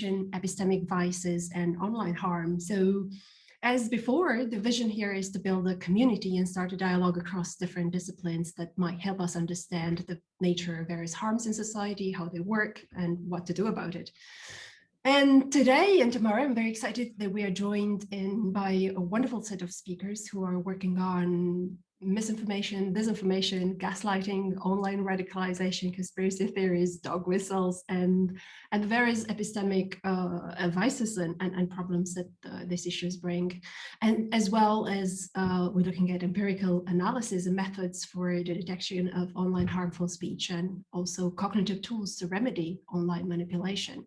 epistemic vices, and online harm. So as before, the vision here is to build a community and start a dialogue across different disciplines that might help us understand the nature of various harms in society, how they work, and what to do about it. And today and tomorrow, I'm very excited that we are joined in by a wonderful set of speakers who are working on misinformation, disinformation, gaslighting, online radicalization, conspiracy theories, dog whistles, and various epistemic vices and problems that these issues bring. And as well as we're looking at empirical analysis and methods for the detection of online harmful speech, and also cognitive tools to remedy online manipulation.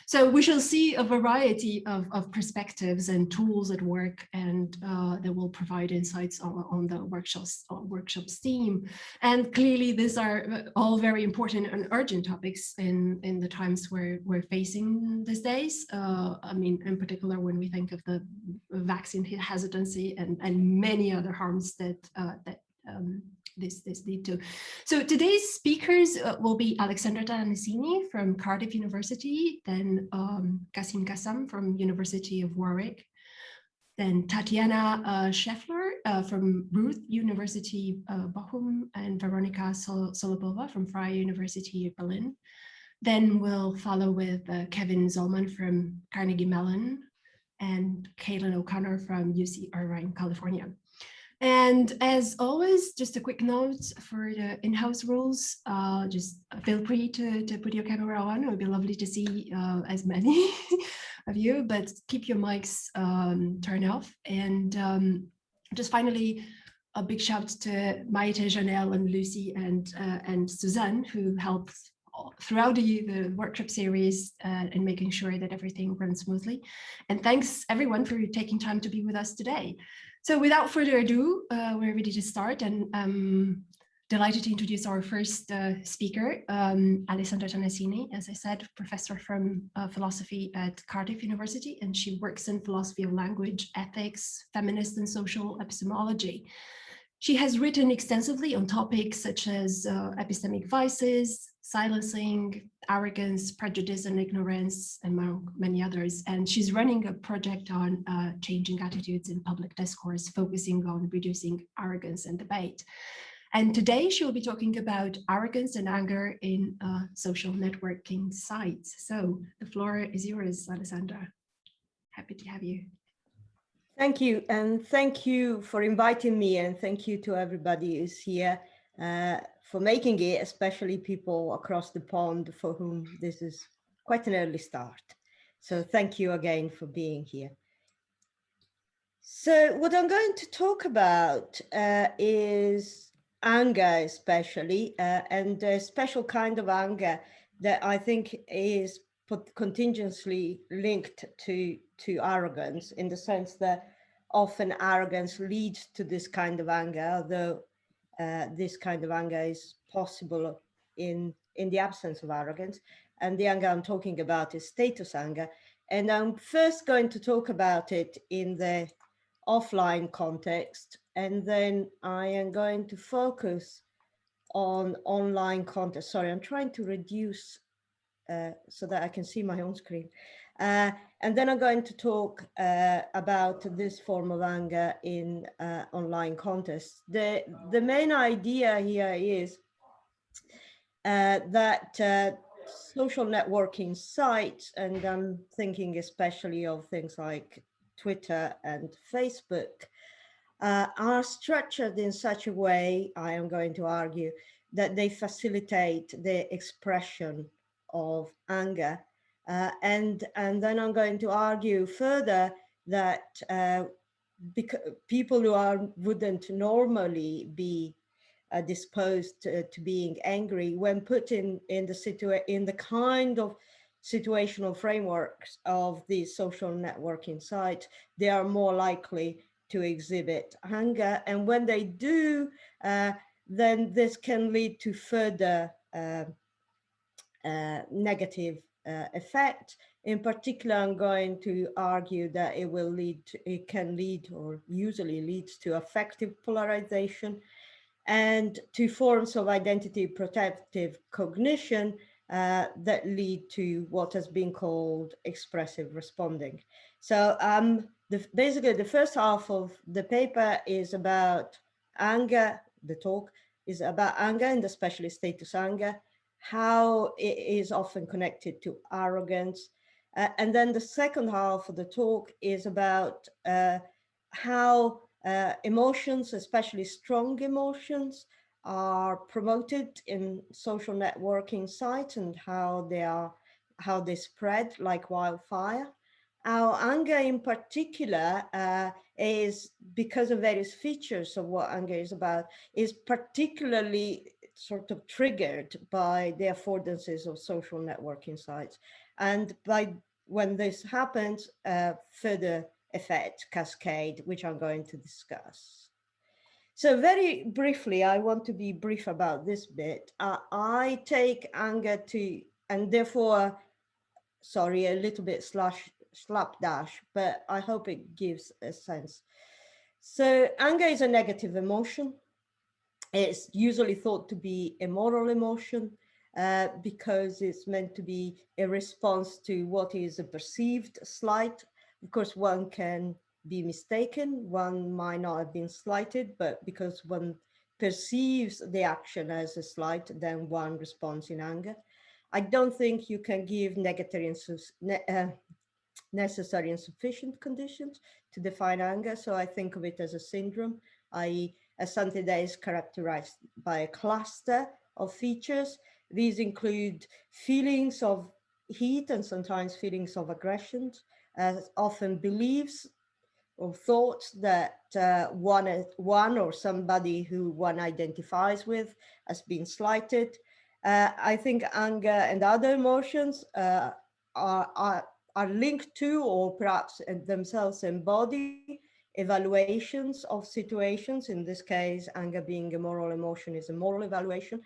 So we shall see a variety of perspectives and tools at work, and that will provide insights on the workshop's theme. And clearly, these are all very important and urgent topics in the times we're facing these days. I mean, in particular, when we think of the vaccine hesitancy and many other harms that this lead to. So today's speakers will be Alessandra Tanesini from Cardiff University, then Kasim Kassam from University of Warwick, then Tatiana Scheffler from Ruth University Bochum, and Veronika Solobova from Freie University Berlin. Then we'll follow with Kevin Zollman from Carnegie Mellon and Caitlin O'Connor from UC Irvine, California. And as always, just a quick note for the in-house rules, just feel free to put your camera on. It would be lovely to see as many of you, but keep your mics turned off. And just finally, a big shout to Maite, Janelle, and Lucy, and Suzanne, who helped throughout the workshop series and making sure that everything runs smoothly. And thanks everyone for taking time to be with us today. So without further ado, we're ready to start, and I'm delighted to introduce our first speaker, Alessandra Tanesini, as I said, professor from philosophy at Cardiff University, and she works in philosophy of language, ethics, feminist and social epistemology. She has written extensively on topics such as epistemic vices, silencing, arrogance, prejudice and ignorance, and many others. And she's running a project on changing attitudes in public discourse, focusing on reducing arrogance and debate. And today she will be talking about arrogance and anger in social networking sites. So the floor is yours, Alessandra. Happy to have you. Thank you, and thank you for inviting me, and thank you to everybody who's here for making it, especially people across the pond for whom this is quite an early start. So thank you again for being here. So what I'm going to talk about is anger, especially, and a special kind of anger that I think is contingently linked to arrogance, in the sense that often arrogance leads to this kind of anger, although this kind of anger is possible in the absence of arrogance. And the anger I'm talking about is status anger. And I'm first going to talk about it in the offline context, and then I am going to focus on online context. Sorry, I'm trying to reduce so that I can see my own screen. And then I'm going to talk about this form of anger in online contests. The main idea here is that social networking sites, and I'm thinking especially of things like Twitter and Facebook, are structured in such a way, I am going to argue, that they facilitate the expression of anger. And then I'm going to argue further that people who wouldn't normally be disposed to being angry, when put in the kind of situational frameworks of these social networking sites, they are more likely to exhibit anger. And when they do, then this can lead to further negative effect. In particular, I'm going to argue that it can lead, or usually leads, to affective polarization and to forms of identity protective cognition, that lead to what has been called expressive responding. So basically the first half of the paper is about anger, the talk is about anger and especially status anger, how it is often connected to arrogance. And then the second half of the talk is about how emotions, especially strong emotions, are promoted in social networking sites and how they spread like wildfire. Our anger in particular is, because of various features of what anger is about, is particularly sort of triggered by the affordances of social networking sites. And by when this happens, further effects cascade, which I'm going to discuss. So very briefly, I want to be brief about this bit. I take anger to, and therefore, sorry, a little bit slapdash, but I hope it gives a sense. So anger is a negative emotion. It's usually thought to be a moral emotion because it's meant to be a response to what is a perceived slight. Of course, one can be mistaken. One might not have been slighted, but because one perceives the action as a slight, then one responds in anger. I don't think you can give necessary and sufficient conditions to define anger. So I think of it as a syndrome, i.e., as something that is characterized by a cluster of features. These include feelings of heat and sometimes feelings of aggression, often beliefs or thoughts that one or somebody who one identifies with has been slighted. I think anger and other emotions are linked to, or perhaps themselves embody, evaluations of situations. In this case, anger being a moral emotion is a moral evaluation.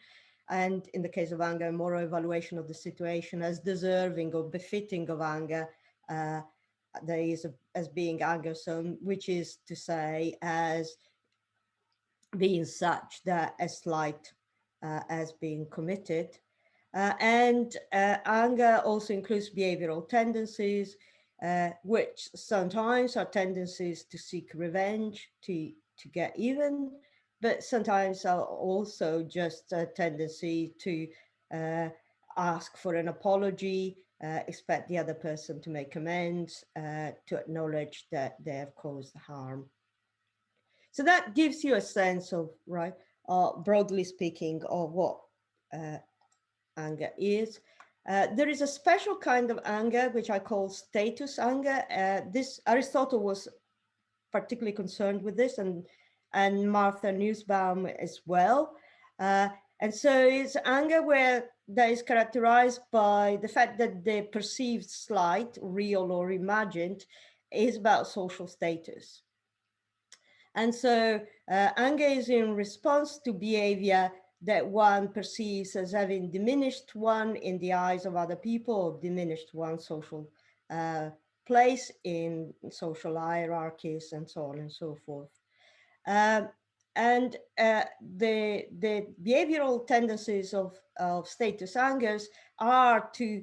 And in the case of anger, a moral evaluation of the situation as deserving or befitting of anger. There is as being anger, so which is to say as being such that a slight has been committed. And anger also includes behavioral tendencies, which sometimes are tendencies to seek revenge, to get even, but sometimes are also just a tendency to ask for an apology, expect the other person to make amends, to acknowledge that they have caused harm. So that gives you a sense of, right, broadly speaking, of what anger is. There is a special kind of anger, which I call status anger. This Aristotle was particularly concerned with this, and Martha Nussbaum as well. And so it's anger where that is characterized by the fact that the perceived slight, real or imagined, is about social status. And so anger is in response to behavior that one perceives as having diminished one in the eyes of other people, or diminished one's social place in social hierarchies, and so on and so forth. And the behavioral tendencies of status angers are to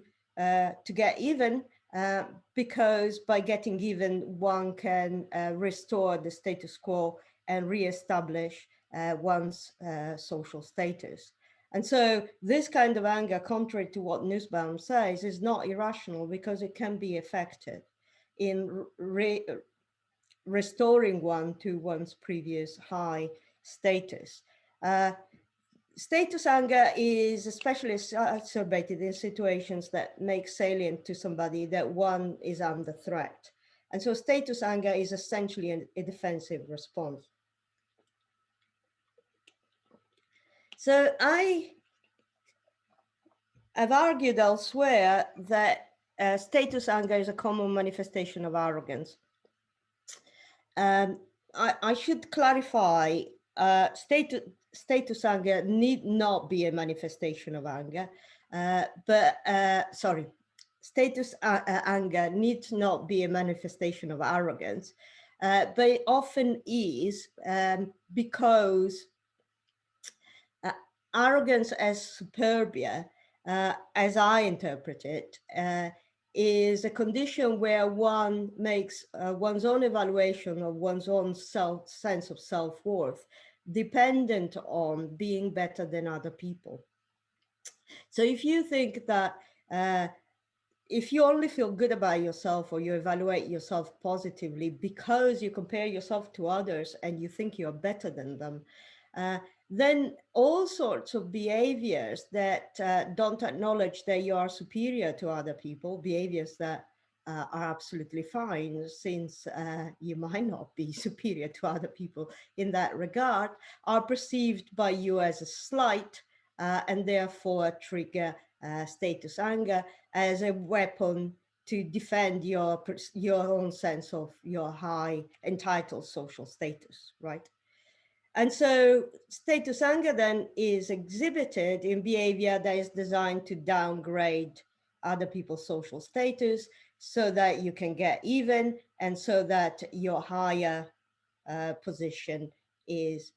get even, because by getting even, one can restore the status quo and reestablish one's social status. And so this kind of anger, contrary to what Nussbaum says, is not irrational because it can be effective in restoring one to one's previous high status. Status anger is especially exacerbated in situations that make salient to somebody that one is under threat. And so status anger is essentially a defensive response. So I have argued elsewhere that status anger is a common manifestation of arrogance. I should clarify, status anger need not be a manifestation of anger, status anger needs not be a manifestation of arrogance, but it often is, because arrogance as superbia as I interpret it, is a condition where one makes one's own evaluation of one's own sense of self-worth dependent on being better than other people. So if you think that uh, if you only feel good about yourself, or you evaluate yourself positively because you compare yourself to others and you think you're better than them, uh, then all sorts of behaviors that don't acknowledge that you are superior to other people, behaviors that are absolutely fine, since you might not be superior to other people in that regard, are perceived by you as a slight, and therefore trigger status anger as a weapon to defend your own sense of your high entitled social status, right? And so status anger then is exhibited in behavior that is designed to downgrade other people's social status so that you can get even, and so that your higher position is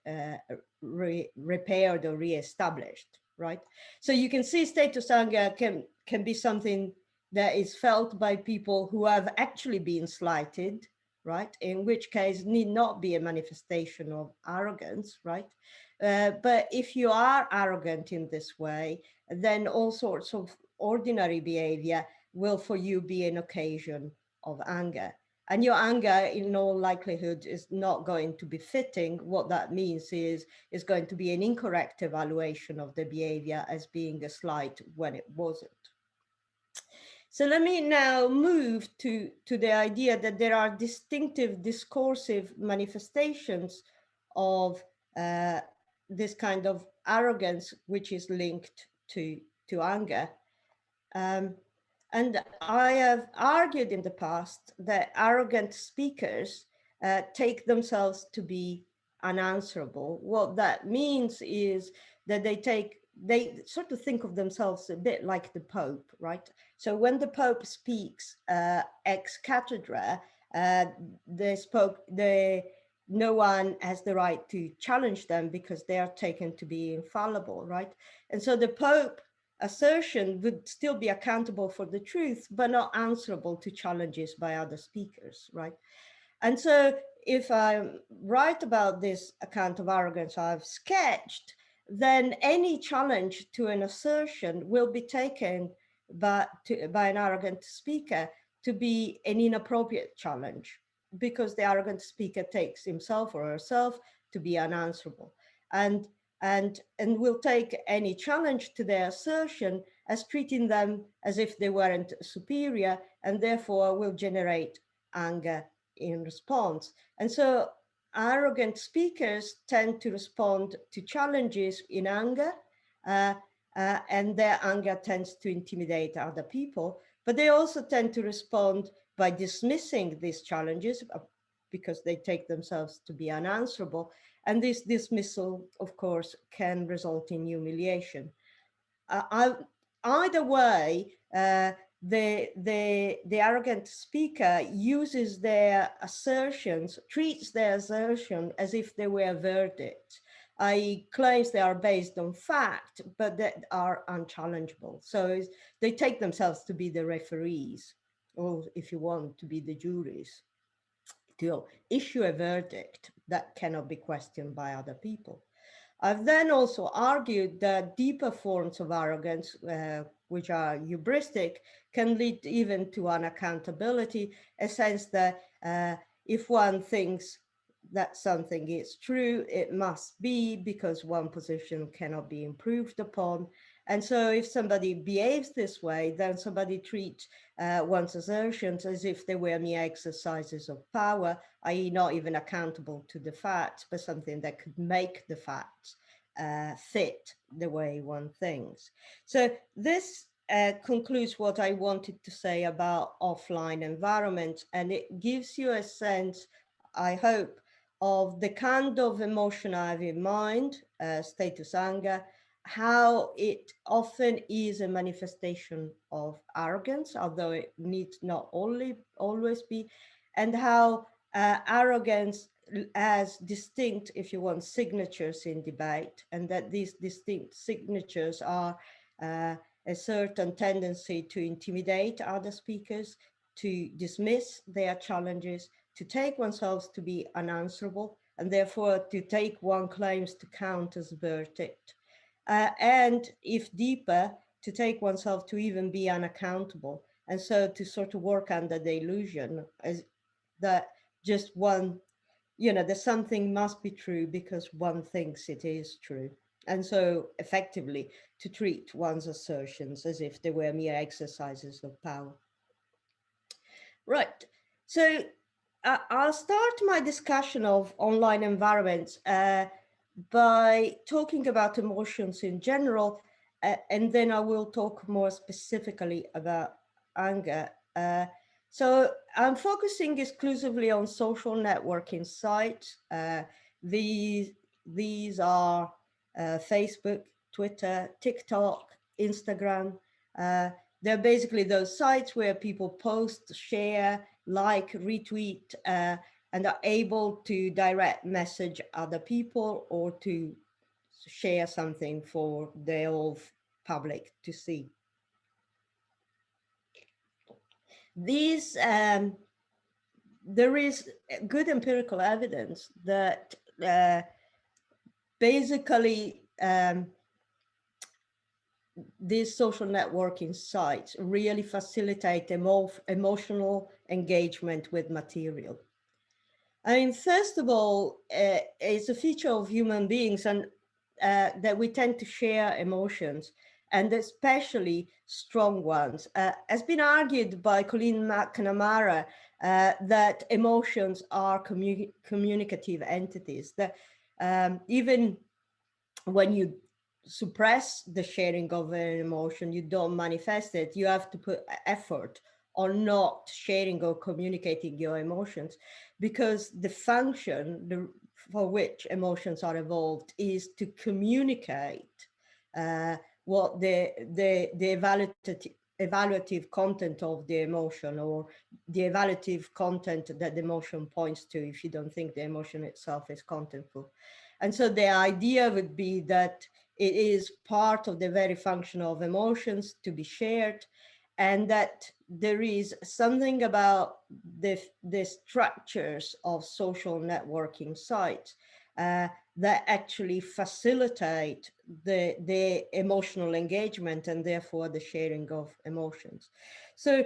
repaired or reestablished, right? So you can see status anger can be something that is felt by people who have actually been slighted, right? In which case need not be a manifestation of arrogance, right? But if you are arrogant in this way, then all sorts of ordinary behavior will for you be an occasion of anger. And your anger, in all likelihood, is not going to be fitting. What that means is going to be an incorrect evaluation of the behavior as being a slight when it wasn't. So let me now move to the idea that there are distinctive discursive manifestations of this kind of arrogance, which is linked to anger. Um, and I have argued in the past that arrogant speakers take themselves to be unanswerable. What that means is that they sort of think of themselves a bit like the Pope, right? So when the Pope speaks ex cathedra, uh, no one has the right to challenge them because they are taken to be infallible, right? And so the Pope assertion would still be accountable for the truth, but not answerable to challenges by other speakers, right? And so if I'm right about this account of arrogance I've sketched, then any challenge to an assertion will be taken by an arrogant speaker to be an inappropriate challenge, because the arrogant speaker takes himself or herself to be unanswerable. And and will take any challenge to their assertion as treating them as if they weren't superior, and therefore will generate anger in response. And so arrogant speakers tend to respond to challenges in anger, uh, and their anger tends to intimidate other people. But they also tend to respond by dismissing these challenges because they take themselves to be unanswerable. And this dismissal, of course, can result in humiliation. Either way, the arrogant speaker uses their assertions, treats their assertion as if they were a verdict, i.e. claims they are based on fact, but that are unchallengeable. So they take themselves to be the referees, or if you want, to be the juries, to issue a verdict that cannot be questioned by other people. I've then also argued that deeper forms of arrogance, which are hubristic, can lead even to unaccountability, a sense that if one thinks that something is true, it must be, because one position cannot be improved upon. And so if somebody behaves this way, then somebody treats one's assertions as if they were mere exercises of power, i.e. not even accountable to the facts, but something that could make the facts fit the way one thinks. So this concludes what I wanted to say about offline environments, and it gives you a sense, I hope, of the kind of emotion I have in mind, status anger, how it often is a manifestation of arrogance, although it needs not always be, and how arrogance as distinct, if you want, signatures in debate, and that these distinct signatures are a certain tendency to intimidate other speakers, to dismiss their challenges, to take oneself to be unanswerable, and therefore to take one claims to count as verdict. And if deeper, to take oneself to even be unaccountable. And so to sort of work under the illusion as that just one, that something must be true because one thinks it is true. And so effectively to treat one's assertions as if they were mere exercises of power. Right. So I'll start my discussion of online environments by talking about emotions in general, and then I will talk more specifically about anger. So I'm focusing exclusively on social networking sites. These are Facebook, Twitter, TikTok, Instagram. Uh, they're basically those sites where people post, share, like, retweet, and are able to direct message other people or to share something for the whole public to see. These, there is good empirical evidence that basically these social networking sites really facilitate emotional engagement with material. I mean, first of all, it's a feature of human beings and that we tend to share emotions, and especially strong ones. Has been argued by Colleen McNamara that emotions are communicative entities, that even when you suppress the sharing of an emotion, you don't manifest it, you have to put effort on not sharing or communicating your emotions, because the function for which emotions are evolved is to communicate what the evaluative content of the emotion, or the evaluative content that the emotion points to, if you don't think the emotion itself is contentful. And so the idea would be that it is part of the very function of emotions to be shared, and that there is something about the structures of social networking sites that actually facilitate the emotional engagement and therefore the sharing of emotions. So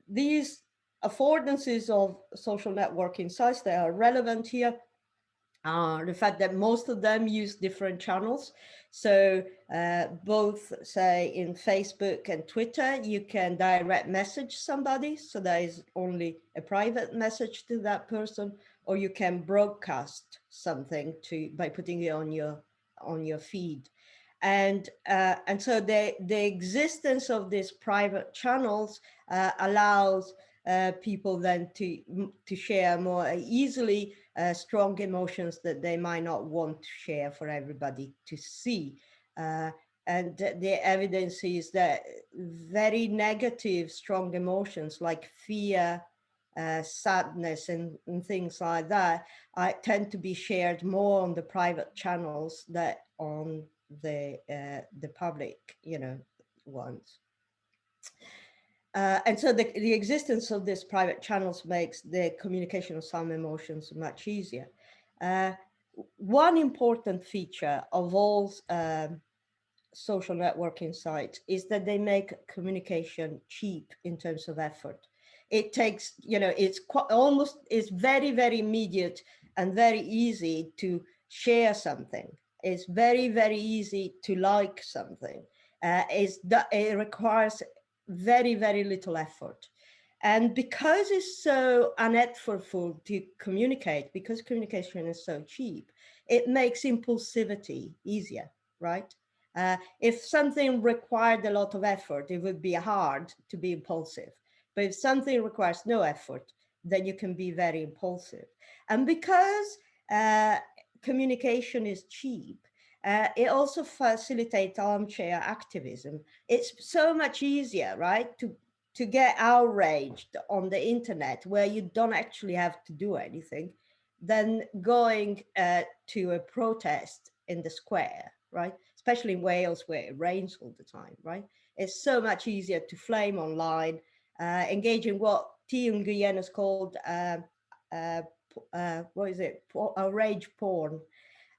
these affordances of social networking sites that are relevant here, the fact that most of them use different channels. So both, say, in Facebook and Twitter, you can direct message somebody, so there is only a private message to that person, or you can broadcast something by putting it on your feed. And so the existence of these private channels allows people then to share more easily strong emotions that they might not want to share for everybody to see. And the evidence is that very negative, strong emotions like fear, sadness, and things like that tend to be shared more on the private channels than on the public, ones. And so the existence of these private channels makes the communication of some emotions much easier. One important feature of all social networking sites is that they make communication cheap in terms of effort. It takes, it's very, very immediate and very easy to share something. It's very, very easy to like something. It requires very, very little effort. And because it's so uneffortful to communicate, because communication is so cheap, it makes impulsivity easier, right? If something required a lot of effort, it would be hard to be impulsive. But if something requires no effort, then you can be very impulsive. And because communication is cheap, it also facilitates armchair activism. It's so much easier, right, to get outraged on the internet where you don't actually have to do anything than going to a protest in the square, right? especially in Wales where it rains all the time, right? It's so much easier to flame online, engage in what T. and Nguyen has called, uh, what is it, rage porn,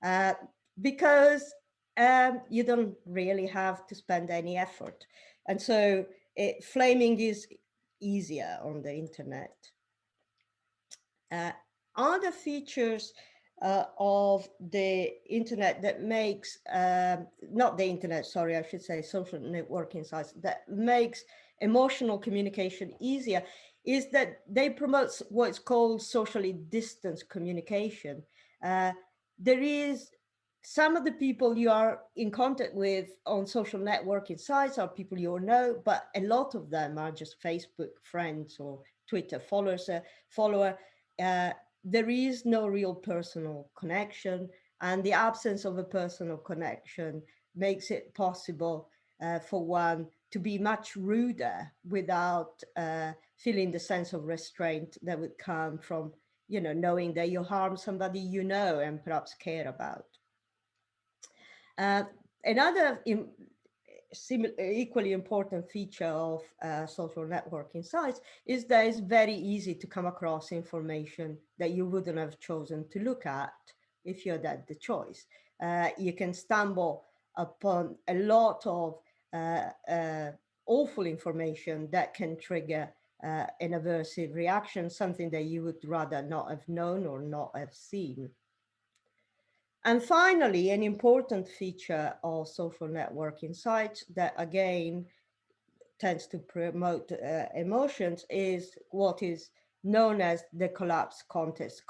uh, because you don't really have to spend any effort. And so flaming is easier on the internet. Uh, Other features of the internet that makes, not the internet, sorry, I should say social networking sites, that makes emotional communication easier is that they promote what's called socially distanced communication. There is some of the people you are in contact with on social networking sites are people you know, but a lot of them are just Facebook friends or Twitter follower. Uh, there is no real personal connection, and the absence of a personal connection makes it possible for one to be much ruder without feeling the sense of restraint that would come from, knowing that you harm somebody you know and perhaps care about. Uh, Another equally important feature of social networking sites is that it's very easy to come across information that you wouldn't have chosen to look at if you had the choice. You can stumble upon a lot of awful information that can trigger an aversive reaction, something that you would rather not have known or not have seen. And finally, an important feature of social networking sites that again tends to promote emotions is what is known as the collapse context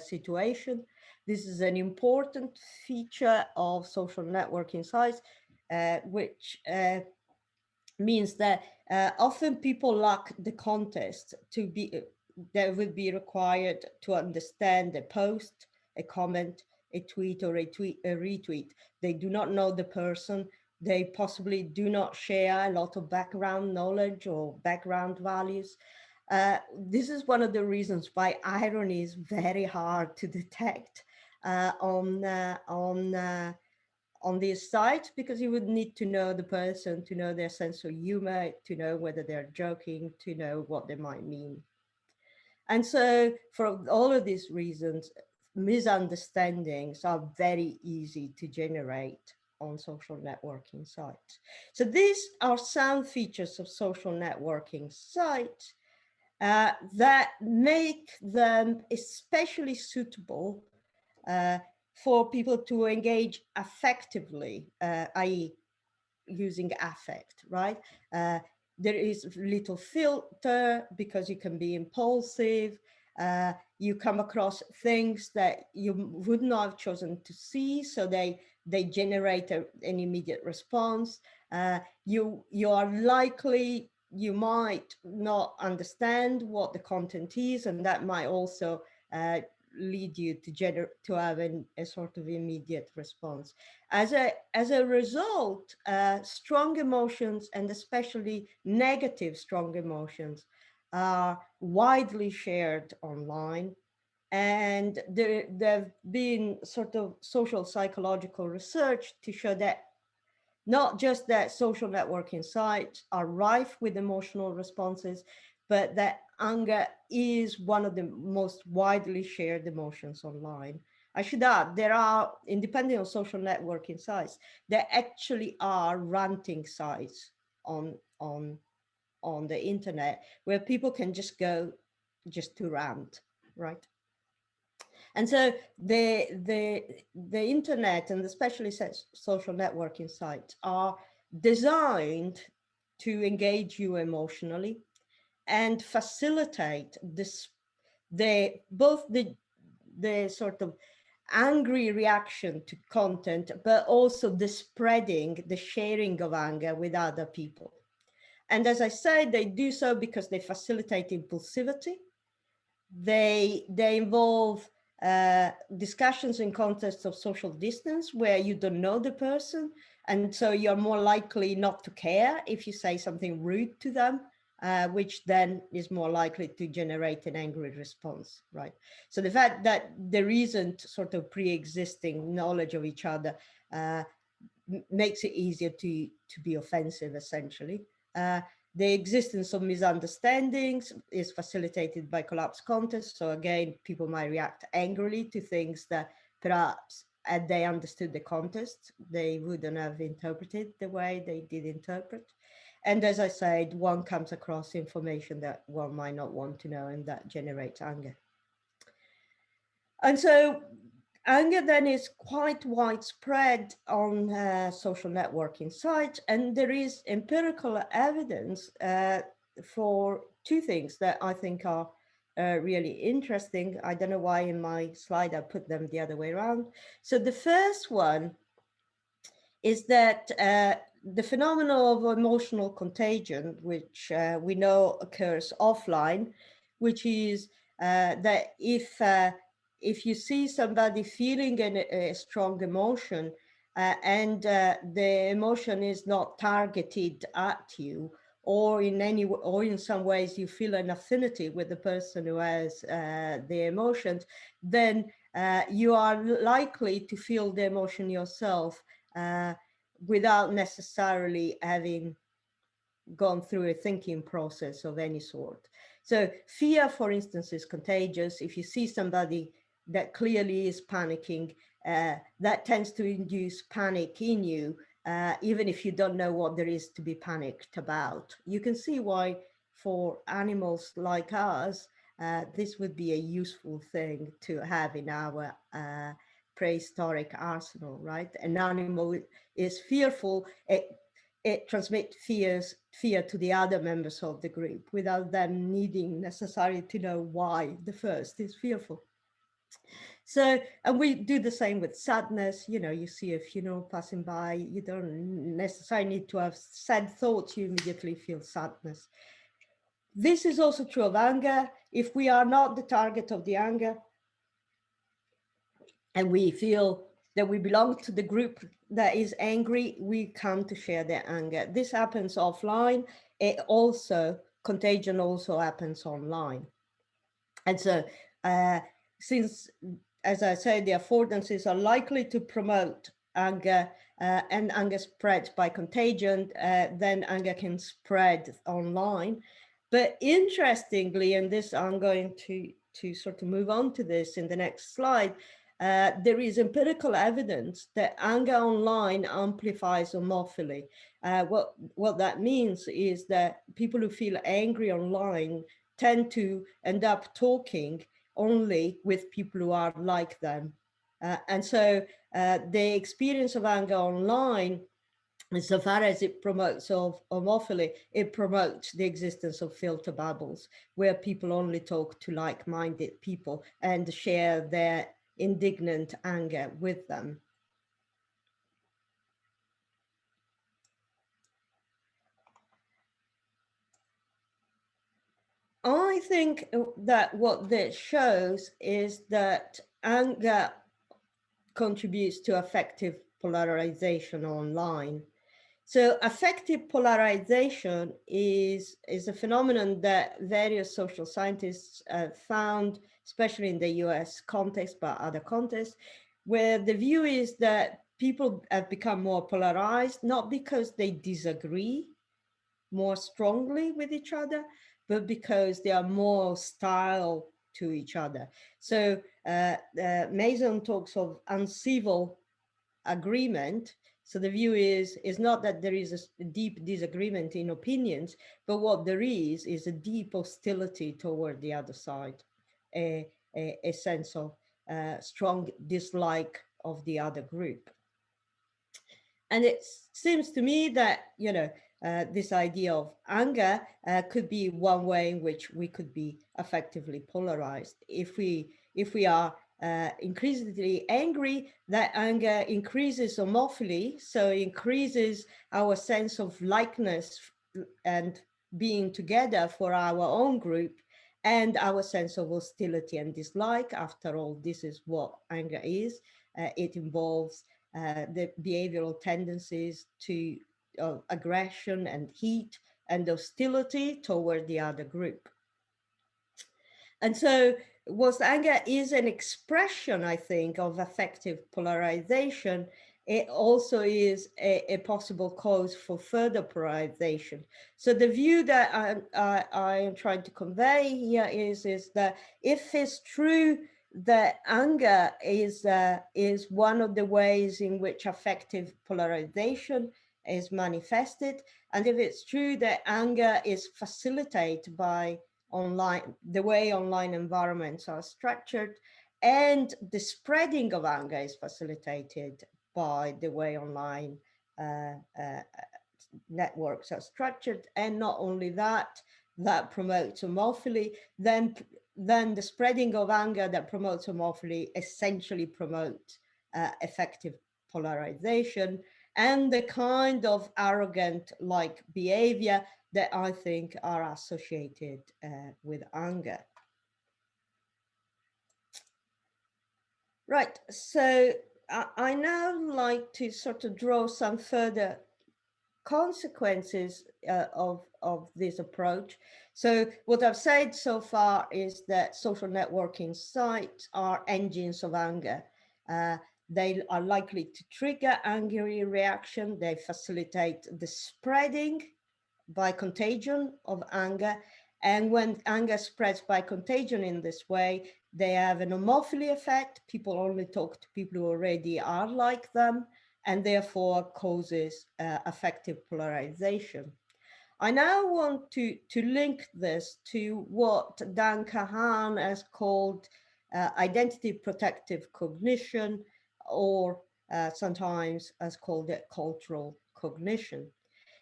situation. This is an important feature of social networking sites, which means that often people lack the context to be that would be required to understand a post, a comment, a tweet, or a retweet. They do not know the person. They possibly do not share a lot of background knowledge or background values. This is one of the reasons why irony is very hard to detect on this site, because you would need to know the person, to know their sense of humor, to know whether they're joking, to know what they might mean. And so for all of these reasons, misunderstandings are very easy to generate on social networking sites. So these are some features of social networking sites that make them especially suitable for people to engage affectively, i.e. using affect, right? There is little filter because you can be impulsive. You come across things that you would not have chosen to see, so they generate an immediate response. You are likely, you might not understand what the content is, and that might also lead you to have a sort of immediate response. As a result, strong emotions, and especially negative strong emotions, are widely shared online. And there have been sort of social psychological research to show that not just that social networking sites are rife with emotional responses, but that anger is one of the most widely shared emotions online. I should add, there are, independent of social networking sites, there actually are ranting sites on the internet where people can just go just to rant, right? And so the internet, and especially social networking sites, are designed to engage you emotionally and facilitate this, both the sort of angry reaction to content, but also the spreading, the sharing of anger with other people. And as I said, they do so because they facilitate impulsivity. They involve discussions in contexts of social distance where you don't know the person, and so you're more likely not to care if you say something rude to them, which then is more likely to generate an angry response, right? So the fact that there isn't sort of pre-existing knowledge of each other makes it easier to be offensive, essentially. The existence of misunderstandings is facilitated by collapsed context. So again, people might react angrily to things that perhaps had they understood the context, they wouldn't have interpreted the way they did interpret. And as I said, one comes across information that one might not want to know, and that generates anger. And so anger then is quite widespread on social networking sites, and there is empirical evidence for two things that I think are really interesting. I don't know why in my slide I put them the other way around. So the first one is that the phenomenon of emotional contagion, which we know occurs offline, which is that if you see somebody feeling a strong emotion and the emotion is not targeted at you, or in some ways you feel an affinity with the person who has the emotions, then you are likely to feel the emotion yourself without necessarily having gone through a thinking process of any sort. So fear, for instance, is contagious. If you see somebody that clearly is panicking, that tends to induce panic in you, even if you don't know what there is to be panicked about. You can see why for animals like us, this would be a useful thing to have in our prehistoric arsenal, right? An animal is fearful, it transmits fear to the other members of the group without them needing necessarily to know why the first is fearful. So, and we do the same with sadness. You know, you see a funeral passing by, you don't necessarily need to have sad thoughts, you immediately feel sadness. This is also true of anger. If we are not the target of the anger, and we feel that we belong to the group that is angry, we come to share their anger. This happens offline. Contagion also happens online. And so since, as I said, the affordances are likely to promote anger and anger spreads by contagion, then anger can spread online. But interestingly, and this I'm going to sort of move on to this in the next slide, there is empirical evidence that anger online amplifies homophily. What that means is that people who feel angry online tend to end up talking only with people who are like them. And so the experience of anger online, so far as it promotes of homophily, it promotes the existence of filter bubbles where people only talk to like-minded people and share their indignant anger with them. I think that what this shows is that anger contributes to affective polarization online. So affective polarization is a phenomenon that various social scientists found, especially in the US context, but other contexts, where the view is that people have become more polarized, not because they disagree more strongly with each other, but because they are more hostile to each other. So Mason talks of uncivil agreement. So the view is not that there is a deep disagreement in opinions, but what there is a deep hostility toward the other side, a sense of strong dislike of the other group. And it seems to me that, you know, this idea of anger could be one way in which we could be effectively polarized. If we are increasingly angry, that anger increases homophily, so increases our sense of likeness and being together for our own group, and our sense of hostility and dislike. After all, this is what anger is. It involves the behavioral tendencies to aggression and heat and hostility toward the other group. And so whilst anger is an expression, I think, of affective polarization, it also is a possible cause for further polarization. So the view that I am trying to convey here is that if it's true that anger is one of the ways in which affective polarization is manifested, and if it's true that anger is facilitated by the way online environments are structured, and the spreading of anger is facilitated by the way online uh, uh, networks are structured, and not only that, that promotes homophily, then the spreading of anger that promotes homophily essentially promotes effective polarization and the kind of arrogant like behavior that I think are associated with anger. Right, so I now like to sort of draw some further consequences of this approach. So what I've said so far is that social networking sites are engines of anger. Uh, they are likely to trigger angry reaction. They facilitate the spreading by contagion of anger. And when anger spreads by contagion in this way, they have an homophily effect. People only talk to people who already are like them, and therefore causes affective polarization. I now want to link this to what Dan Kahan has called identity protective cognition, or sometimes has called it cultural cognition.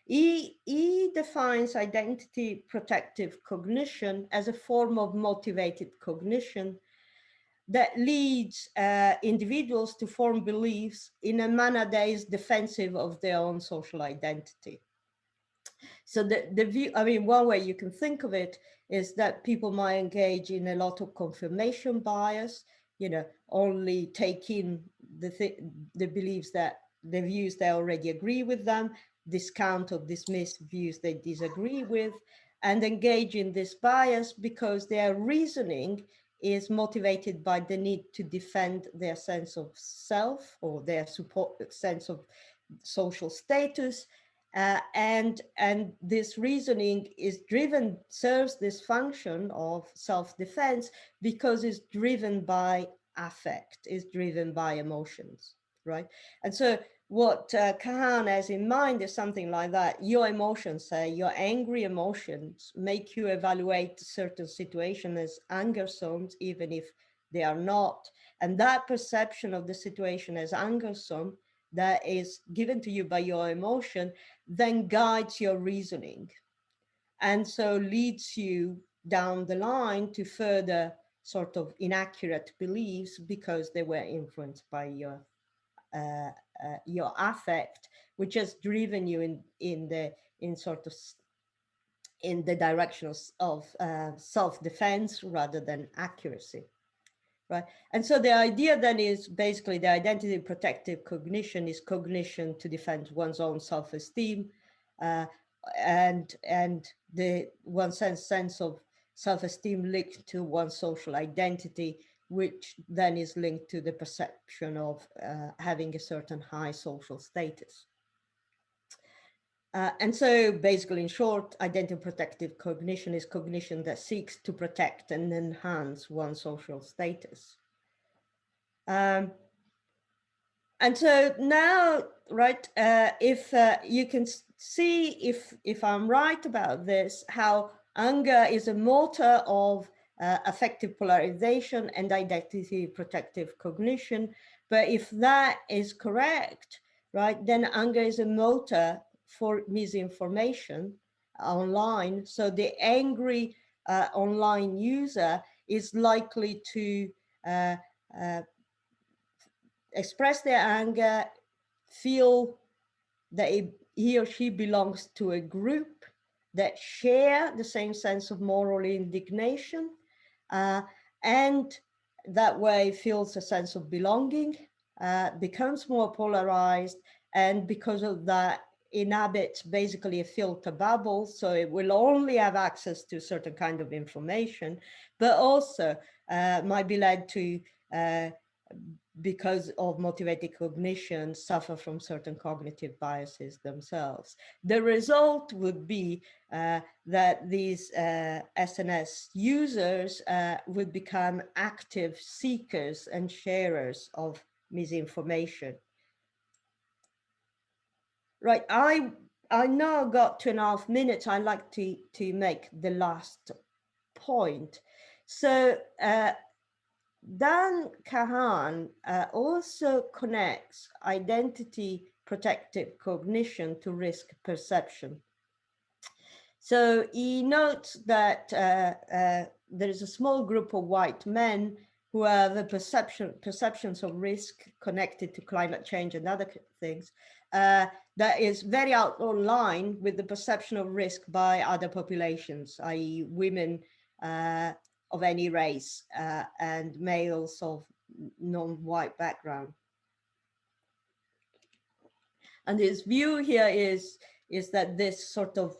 He defines identity protective cognition as a form of motivated cognition that leads individuals to form beliefs in a manner that is defensive of their own social identity. So the view, I mean, one way you can think of it is that people might engage in a lot of confirmation bias, you know, only take in the beliefs that the views they already agree with them, discount or dismiss views they disagree with, and engage in this bias because their reasoning is motivated by the need to defend their sense of self or their sense of social status, and this reasoning is serves this function of self-defense because it's driven by affect, is driven by emotions, right? And so what Kahan has in mind is something like that. Your emotions, say your angry emotions, make you evaluate certain situations as angersome, even if they are not. And that perception of the situation as angersome that is given to you by your emotion then guides your reasoning, and so leads you down the line to further sort of inaccurate beliefs because they were influenced by your affect, which has driven you in sort of in the direction of self-defense rather than accuracy. Right. And so the idea then is basically the identity protective cognition is cognition to defend one's own self-esteem, uh, and the one sense of self-esteem linked to one's social identity, which then is linked to the perception of having a certain high social status. And so basically, in short, identity protective cognition is cognition that seeks to protect and enhance one's social status. And so now, right, if you can see if I'm right about this, how anger is a motor of affective polarization and identity protective cognition. But if that is correct, right, then anger is a motor for misinformation online. So the angry online user is likely to express their anger, feel that he or she belongs to a group that share the same sense of moral indignation, and that way feels a sense of belonging, becomes more polarized, and because of that inhabits basically a filter bubble, so it will only have access to certain kind of information, but also might be led to because of motivated cognition, suffer from certain cognitive biases themselves. The result would be that these SNS users would become active seekers and sharers of misinformation. Right, I now got 2.5 minutes. I'd like to make the last point. So Dan Kahan also connects identity protective cognition to risk perception. So he notes that there is a small group of white men who have a perceptions of risk connected to climate change and other things that is very out of line with the perception of risk by other populations, i.e. women of any race and males of non-white background. And his view here is that this sort of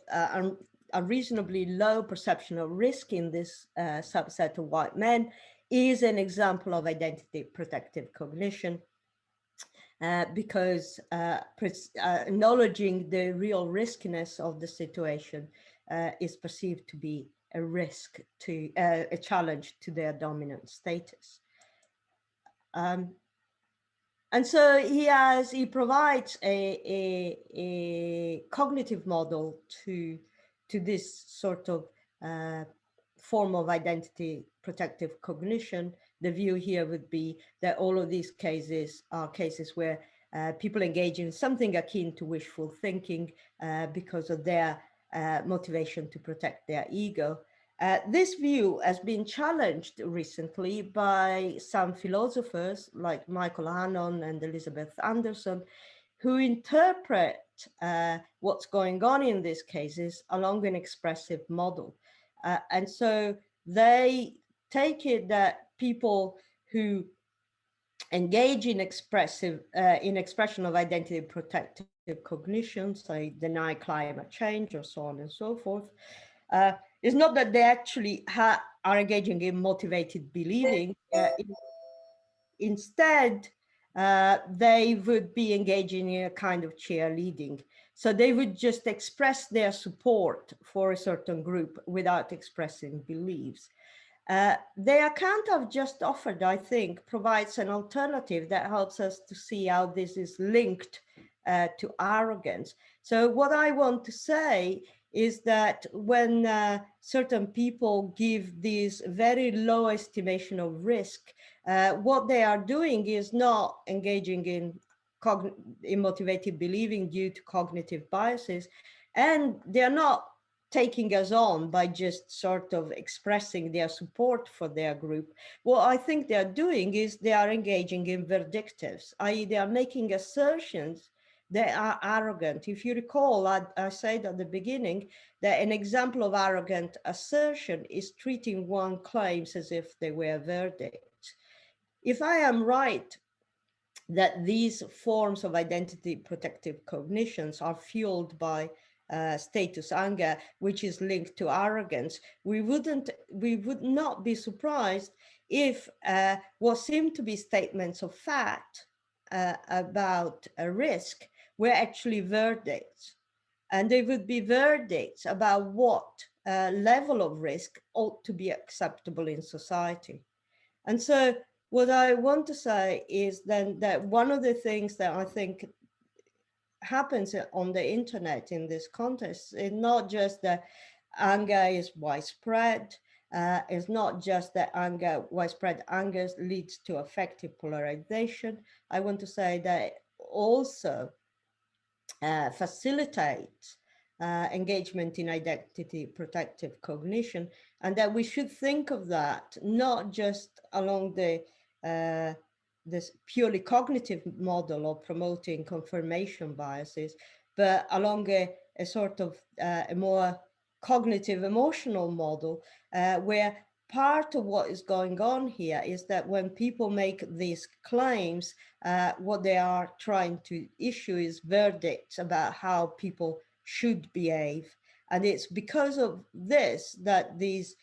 a reasonably low perception of risk in this subset of white men is an example of identity protective cognition, because acknowledging the real riskiness of the situation is perceived to be a risk to a challenge to their dominant status. And so he provides a cognitive model to this sort of form of identity protective cognition. The view here would be that all of these cases are cases where people engage in something akin to wishful thinking because of their motivation to protect their ego. This view has been challenged recently by some philosophers like Michael Hannon and Elizabeth Anderson, who interpret what's going on in these cases along an expressive model. And so they take it that people who engage in expression of identity protective cognition, say deny climate change or so on and so forth, it's not that they actually are engaging in motivated believing. Instead, they would be engaging in a kind of cheerleading. So they would just express their support for a certain group without expressing beliefs. The account I've just offered, I think, provides an alternative that helps us to see how this is linked to arrogance. So what I want to say is that when certain people give this very low estimation of risk, what they are doing is not engaging in motivated believing due to cognitive biases, and they're not taking us on by just sort of expressing their support for their group. What I think they're doing is they are engaging in vindictives, i.e. they are making assertions that are arrogant. If you recall, I said at the beginning that an example of arrogant assertion is treating one's claims as if they were verdicts. If I am right that these forms of identity protective cognitions are fueled by status anger, which is linked to arrogance, we would not be surprised if what seemed to be statements of fact about a risk were actually verdicts. And they would be verdicts about what level of risk ought to be acceptable in society. And so what I want to say is then that one of the things that I think happens on the internet in this context is not just that anger is widespread, it's not just that widespread anger leads to affective polarization. I want to say that also facilitates engagement in identity protective cognition, and that we should think of that not just along this purely cognitive model of promoting confirmation biases, but along a sort of a more cognitive emotional model where part of what is going on here is that when people make these claims, what they are trying to issue is verdicts about how people should behave. And it's because of this that these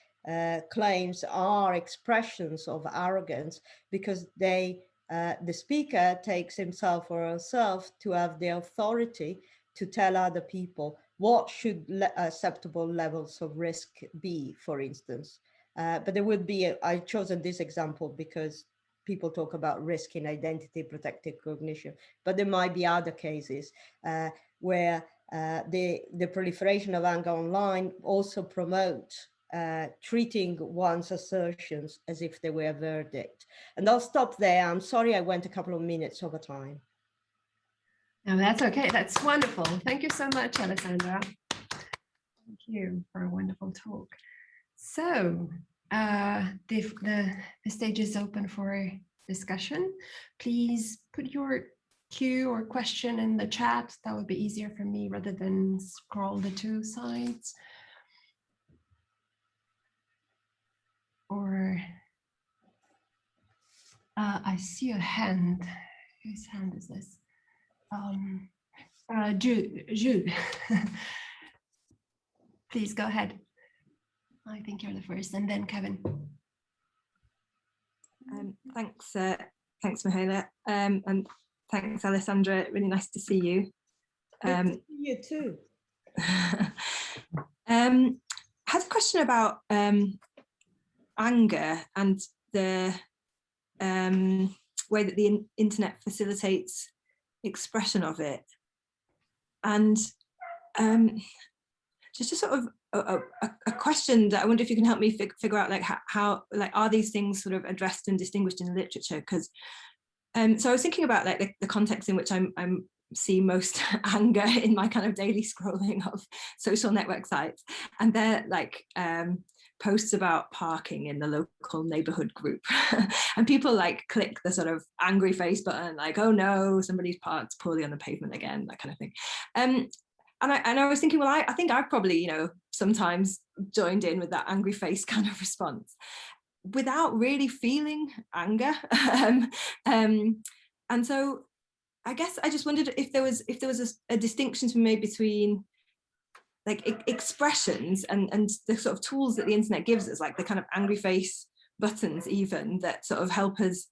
claims are expressions of arrogance, because they the speaker takes himself or herself to have the authority to tell other people what should acceptable levels of risk be, for instance. But there would be, I've chosen this example because people talk about risk in identity protected cognition, but there might be other cases where the proliferation of anger online also promotes treating one's assertions as if they were a verdict. And I'll stop there. I'm sorry I went a couple of minutes over time. No, that's okay. That's wonderful. Thank you so much, Alessandra. Thank you for a wonderful talk. So the stage is open for discussion. Please put your cue or question in the chat. That would be easier for me rather than scroll the two sides. Or I see a hand. Whose hand is this? Jude. Please go ahead. I think you're the first, and then Kevin. Thanks, Mihaela, and thanks, Alessandra. Really nice to see you. Good to see you too. I had a question about anger and the way that the internet facilitates expression of it, and just a sort of a question that I wonder if you can help me figure out, like how like are these things sort of addressed and distinguished in the literature? Because so I was thinking about like the context in which I'm see most anger in my kind of daily scrolling of social network sites, and they're like posts about parking in the local neighborhood group and people like click the sort of angry face button, like, oh no, somebody's parked poorly on the pavement again, that kind of thing. And I was thinking, well, I think I've probably, you know, sometimes joined in with that angry face kind of response without really feeling anger. And so I guess I just wondered if there was a distinction to be made between like expressions and the sort of tools that the internet gives us, like the kind of angry face buttons even, that sort of help us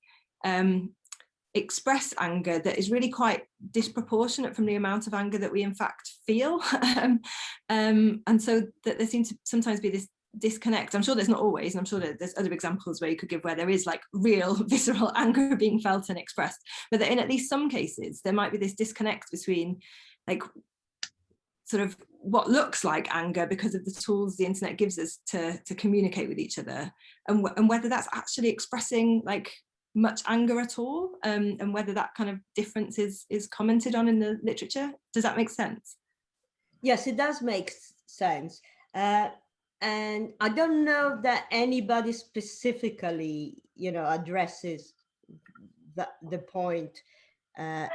express anger that is really quite disproportionate from the amount of anger that we in fact feel. And so that there seems to sometimes be this disconnect. I'm sure there's not always, and I'm sure that there's other examples where you could give where there is like real visceral anger being felt and expressed, but that in at least some cases there might be this disconnect between like sort of what looks like anger because of the tools the internet gives us to communicate with each other, and whether that's actually expressing like much anger at all, and whether that kind of difference is commented on in the literature. Does that make sense? Yes, it does make sense. And I don't know that anybody specifically, you know, addresses the point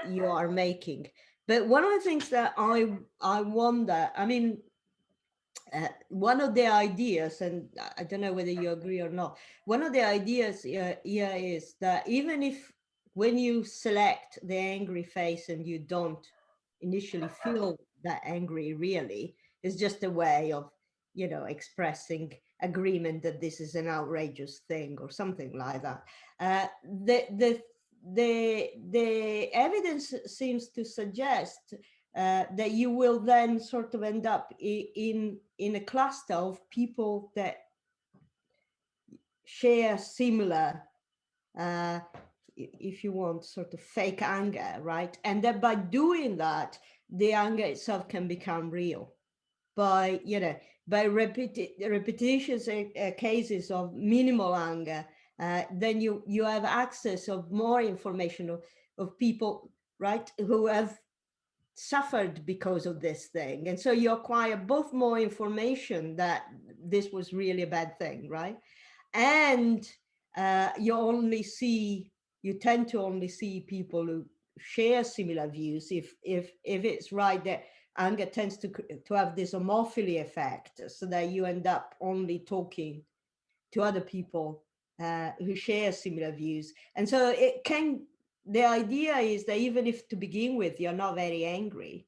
you are making. But one of the things that I wonder, I mean, one of the ideas, and I don't know whether you agree or not, one of the ideas here is that even if when you select the angry face and you don't initially feel that angry really, it's just a way of, you know, expressing agreement that this is an outrageous thing or something like that. The evidence seems to suggest that you will then sort of end up in a cluster of people that share similar, if you want, sort of fake anger, right? And that by doing that, the anger itself can become real. By, you know, by repetitious cases of minimal anger, then you have access of more information of people, right, who have suffered because of this thing. And so you acquire both more information that this was really a bad thing, right? And you tend to only see people who share similar views if it's right that anger tends to have this homophily effect, so that you end up only talking to other people who share similar views. And so the idea is that even if to begin with you're not very angry,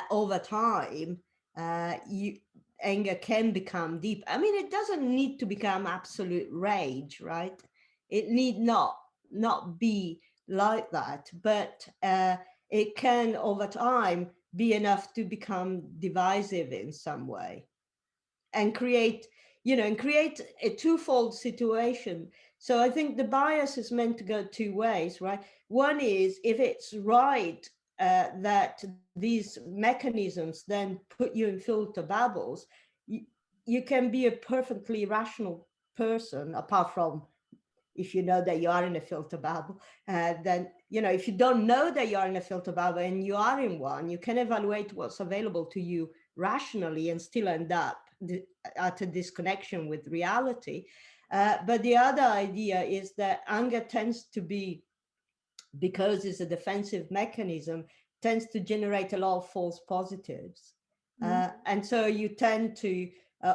over time anger can become deep. I mean, it doesn't need to become absolute rage, right? It need not. not be like that, but it can over time be enough to become divisive in some way and create, a twofold situation. So I think the bias is meant to go two ways, right? One is if it's right that these mechanisms then put you in filter bubbles, you can be a perfectly rational person, apart from if you know that you are in a filter bubble. Then, if you don't know that you are in a filter bubble and you are in one, you can evaluate what's available to you rationally and still end up at a disconnection with reality. But the other idea is that anger tends to be, because it's a defensive mechanism, tends to generate a lot of false positives. And so you tend to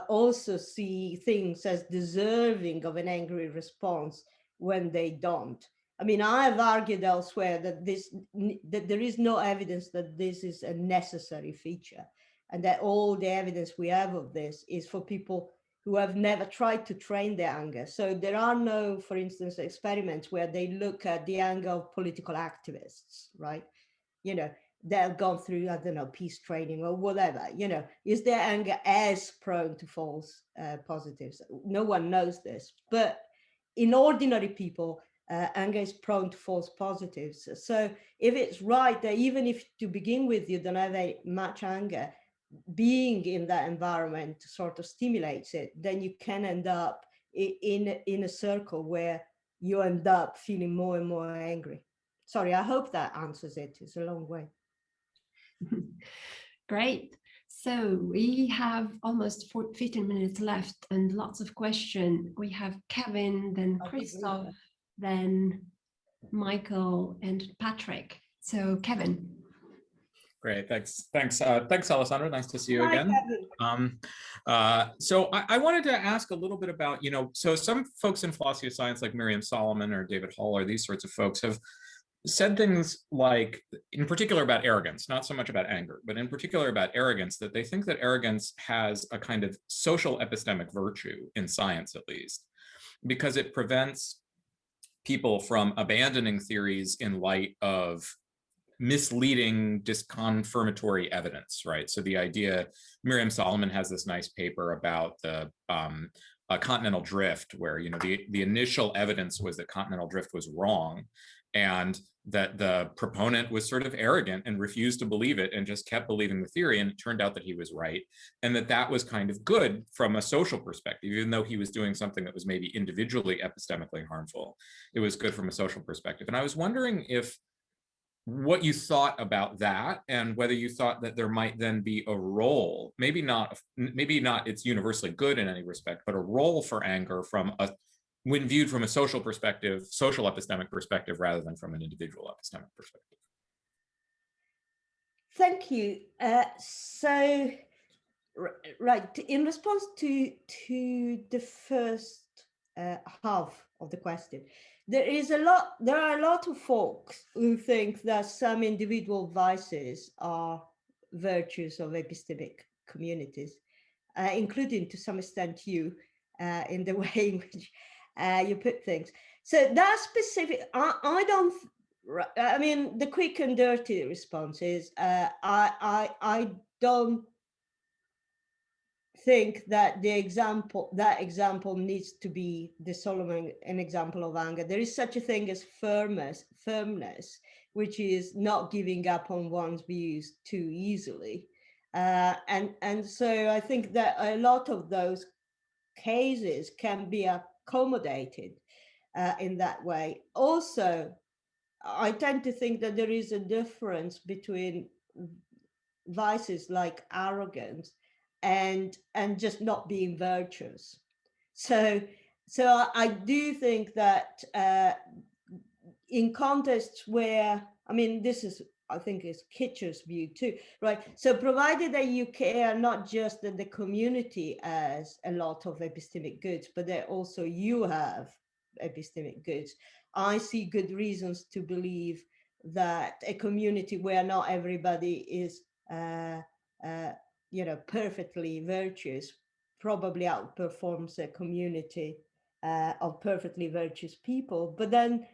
also see things as deserving of an angry response when they don't. I mean, I have argued elsewhere that that there is no evidence that this is a necessary feature, and that all the evidence we have of this is for people who have never tried to train their anger. So there are no, for instance, experiments where they look at the anger of political activists, right? They've gone through, I don't know, peace training or whatever, is their anger as prone to false positives? No one knows this, but in ordinary people, anger is prone to false positives. So if it's right that even if to begin with you don't have very much anger, being in that environment sort of stimulates it, then you can end up in a circle where you end up feeling more and more angry. Sorry, I hope that answers it. It's a long way. Great. So we have almost 15 minutes left and lots of questions. We have Kevin, then Christoph, then Michael and Patrick. So Kevin. Great, thanks, Alessandra. Nice to see you again. So I wanted to ask a little bit about, so some folks in philosophy of science like Miriam Solomon or David Hall or these sorts of folks have said things like, in particular about arrogance, not so much about anger, but in particular about arrogance, that they think that arrogance has a kind of social epistemic virtue, in science at least, because it prevents people from abandoning theories in light of misleading, disconfirmatory evidence, right? So the idea, Miriam Solomon has this nice paper about the continental drift, where the initial evidence was that continental drift was wrong, and that the proponent was sort of arrogant and refused to believe it and just kept believing the theory, and it turned out that he was right, and that was kind of good from a social perspective, even though he was doing something that was maybe individually epistemically harmful. It was good from a social perspective. And I was wondering what you thought about that, and whether you thought that there might then be a role, maybe not it's universally good in any respect, but a role for anger when viewed from a social perspective, social epistemic perspective, rather than from an individual epistemic perspective. Thank you. So, right, in response to the first half of the question, there are a lot of folks who think that some individual vices are virtues of epistemic communities, including to some extent you, in the way in which you put things. So that specific, I don't. I mean, the quick and dirty response is I don't think that that example needs to be the Solomon an example of anger. There is such a thing as firmness, which is not giving up on one's views too easily. And so I think that a lot of those cases can be accommodated in that way. Also, I tend to think that there is a difference between vices like arrogance and just not being virtuous. So I do think that in contexts where, I mean, this is, I think, is Kitcher's view too, right? So provided that you care not just that the community has a lot of epistemic goods, but that also you have epistemic goods, I see good reasons to believe that a community where not everybody is perfectly virtuous probably outperforms a community of perfectly virtuous people. But then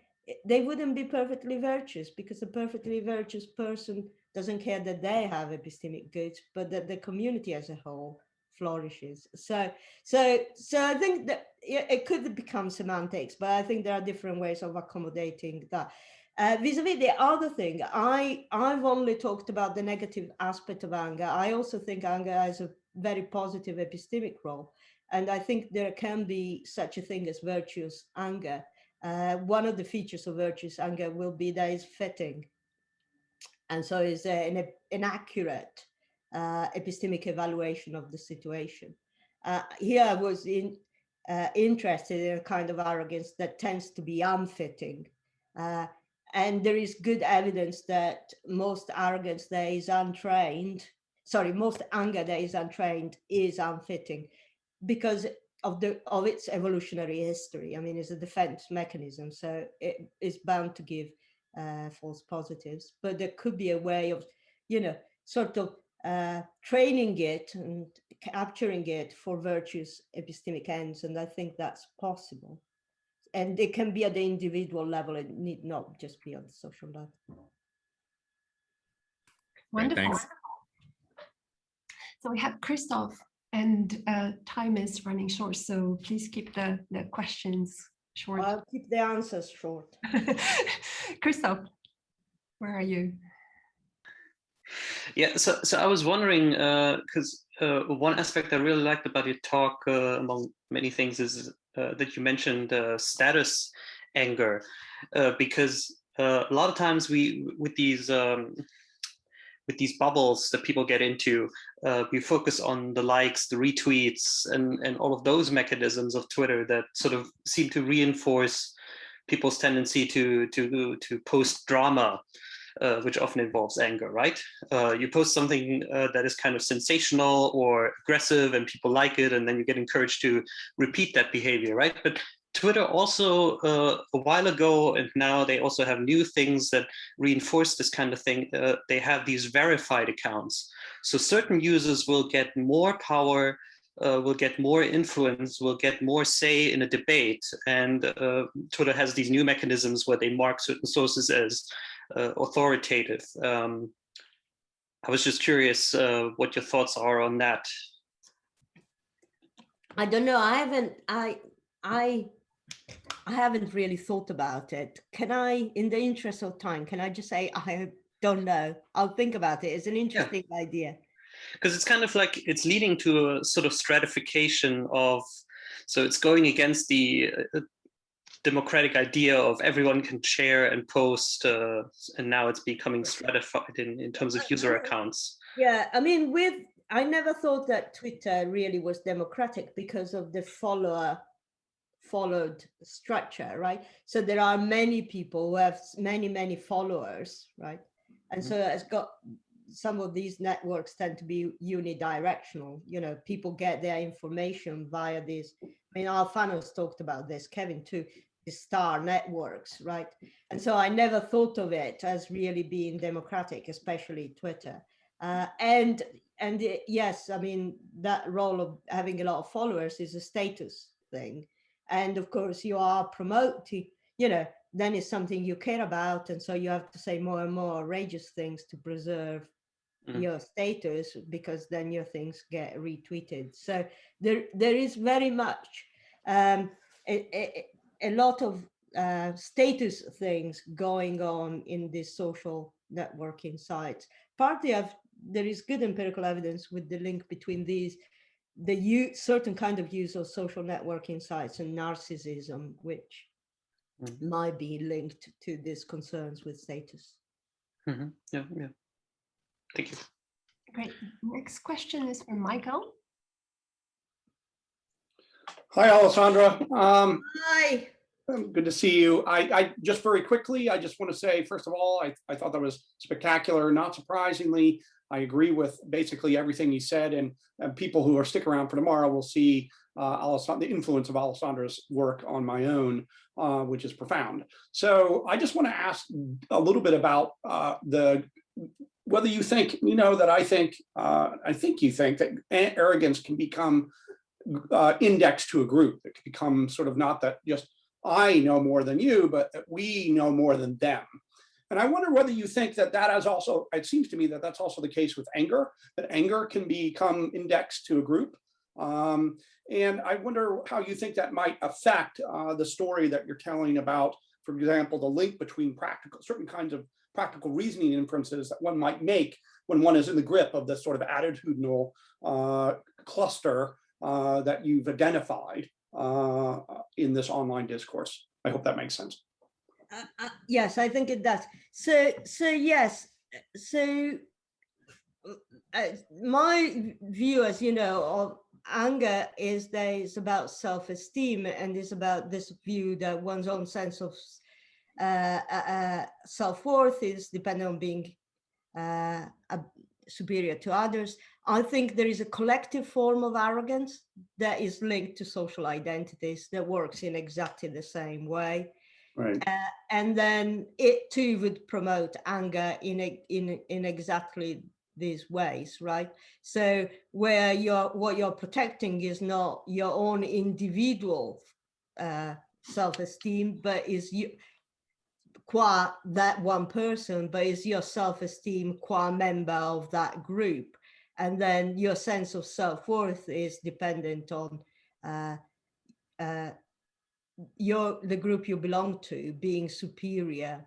they wouldn't be perfectly virtuous, because a perfectly virtuous person doesn't care that they have epistemic goods, but that the community as a whole flourishes. So I think that it could become semantics, but I think there are different ways of accommodating that. Vis-a-vis the other thing, I've only talked about the negative aspect of anger. I also think anger has a very positive epistemic role. And I think there can be such a thing as virtuous anger. One of the features of virtuous anger will be that it's fitting. And so it's an accurate epistemic evaluation of the situation. Here I was interested in a kind of arrogance that tends to be unfitting. And there is good evidence that most arrogance that is untrained, most anger that is untrained is unfitting because of its evolutionary history. I mean, it's a defense mechanism, so it is bound to give false positives. But there could be a way of, sort of training it and capturing it for virtuous epistemic ends, and I think that's possible. And it can be at the individual level, it need not just be on the social level. Wonderful. Thanks. So we have Christoph, and time is running short, so please keep the questions short. I'll keep the answers short. Christoph, where are you? Yeah, so I was wondering, because one aspect I really liked about your talk, among many things, is that you mentioned status anger, because a lot of times with these bubbles that people get into, we focus on the likes, the retweets, and all of those mechanisms of Twitter that sort of seem to reinforce people's tendency to post drama, which often involves anger, right? You post something that is kind of sensational or aggressive and people like it, and then you get encouraged to repeat that behavior, right? But Twitter also, a while ago, and now they also have new things that reinforce this kind of thing. They have these verified accounts. So certain users will get more power, will get more influence, will get more say in a debate. And Twitter has these new mechanisms where they mark certain sources as authoritative. I was just curious what your thoughts are on that. I don't know. I haven't really thought about it. Can I, in the interest of time, can I just say I don't know? I'll think about it. It's an interesting idea. Because it's kind of like it's leading to a sort of stratification of, so it's going against the democratic idea of everyone can share and post, and now it's becoming stratified in terms of user accounts. Yeah, I mean, I never thought that Twitter really was democratic because of the followed structure, right? So there are many people who have many followers, right? And so it's got, some of these networks tend to be unidirectional. People get their information via this. I mean, Alfanos talked about this, Kevin too, the star networks, right? And so I never thought of it as really being democratic, especially Twitter. And yes, I mean, that role of having a lot of followers is a status thing. And of course, you are promoting, then it's something you care about. And so you have to say more and more outrageous things to preserve your status, because then your things get retweeted. So there is very much a lot of status things going on in these social networking sites. Partly there is good empirical evidence with the link between these, certain kind of use of social networking sites and narcissism, which might be linked to these concerns with status. Yeah. Thank you. Great. Next question is from Michael. Hi, Alessandra. Hi. Good to see you. I just very quickly, I just want to say, first of all, I thought that was spectacular. Not surprisingly, I agree with basically everything you said, and people who are stick around for tomorrow will see the influence of Alessandra's work on my own, which is profound. So I just want to ask a little bit about whether you think, that I think you think that arrogance can become indexed to a group. It can become sort of not that just I know more than you, but that we know more than them. And I wonder whether you think that that is also, it seems to me that that's also the case with anger, that anger can become indexed to a group. And I wonder how you think that might affect the story that you're telling about, for example, the link between certain kinds of practical reasoning inferences that one might make when one is in the grip of this sort of attitudinal cluster that you've identified in this online discourse. I hope that makes sense. Yes, I think it does. So yes, so my view, as you know, of anger is that it's about self-esteem, and it's about this view that one's own sense of self-worth is dependent on being superior to others. I think there is a collective form of arrogance that is linked to social identities that works in exactly the same way. Right. And then it too would promote anger in exactly these ways, right? So where what you're protecting is not your own individual self-esteem, but is you qua that one person, but is your self-esteem qua member of that group. And then your sense of self-worth is dependent on the group you belong to being superior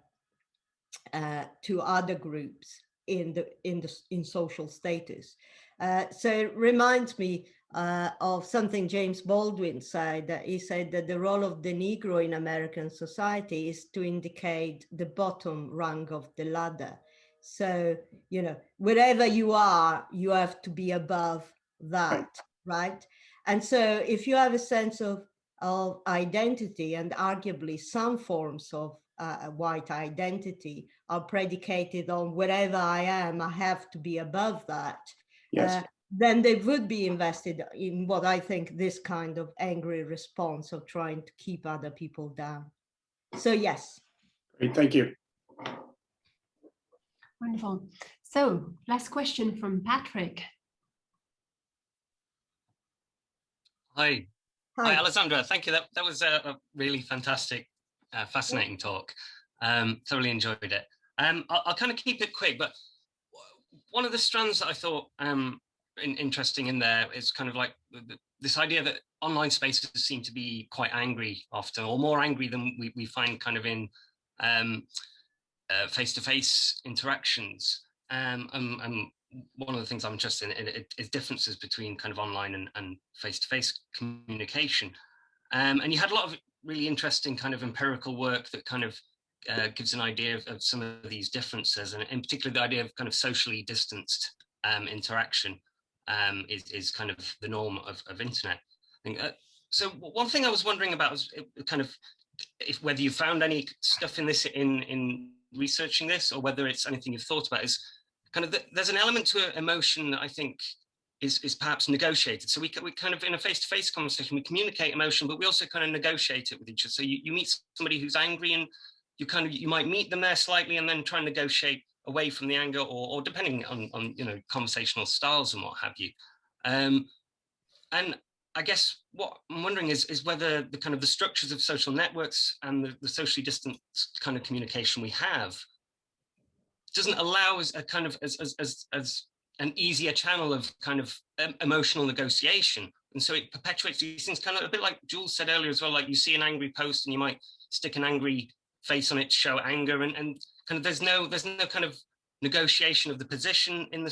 to other groups in social status. So it reminds me of something James Baldwin said, that he said that the role of the Negro in American society is to indicate the bottom rung of the ladder. So, you know, wherever you are, you have to be above that, right? And so if you have a sense of identity, and arguably some forms of white identity are predicated on wherever I am, I have to be above that. Yes. Then they would be invested in what I think this kind of angry response of trying to keep other people down. So yes. Great, thank you. Wonderful. So last question from Patrick. Hi. Hi, Alessandra. Thank you. That was a really fantastic, fascinating talk. Thoroughly enjoyed it. I'll kind of keep it quick, but one of the strands that I thought interesting in there is kind of like this idea that online spaces seem to be quite angry often, or more angry than we find kind of in face-to-face interactions. And one of the things I'm interested in is differences between kind of online and face-to-face communication. And you had a lot of really interesting kind of empirical work that kind of gives an idea of some of these differences, and in particular the idea of kind of socially distanced interaction is kind of the norm of internet. I think, so one thing I was wondering about was kind of whether you found any stuff in this in researching this, or whether it's anything you've thought about, is kind of there's an element to emotion that I think is perhaps negotiated. So we kind of, in a face-to-face conversation, we communicate emotion, but we also kind of negotiate it with each other. So you meet somebody who's angry, and you might meet them there slightly and then try and negotiate away from the anger, or depending on you know, conversational styles and what have you. And I guess what I'm wondering is whether the kind of the structures of social networks and the socially distant kind of communication we have doesn't allow us a kind of as an easier channel of kind of emotional negotiation. And so it perpetuates these things, kind of a bit like Jules said earlier as well, like you see an angry post and you might stick an angry face on it to show anger, and kind of there's no kind of negotiation of the position in the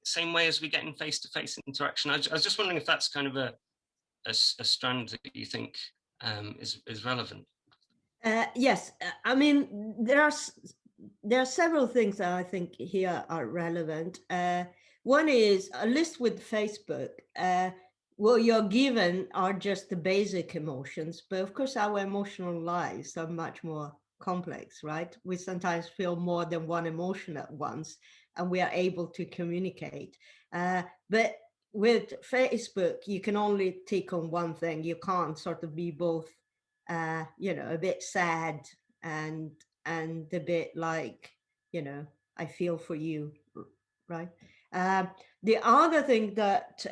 same way as we get in face-to-face interaction. I was just wondering if that's kind of a strand that you think is relevant. Yes, I mean, there are several things that I think here are relevant. One is a list with Facebook. What you're given are just the basic emotions, but of course our emotional lives are much more complex, right? We sometimes feel more than one emotion at once, and we are able to communicate. But with Facebook, you can only take on one thing. You can't sort of be both, you know, a bit sad and a bit like, you know, I feel for you, right? The other thing that,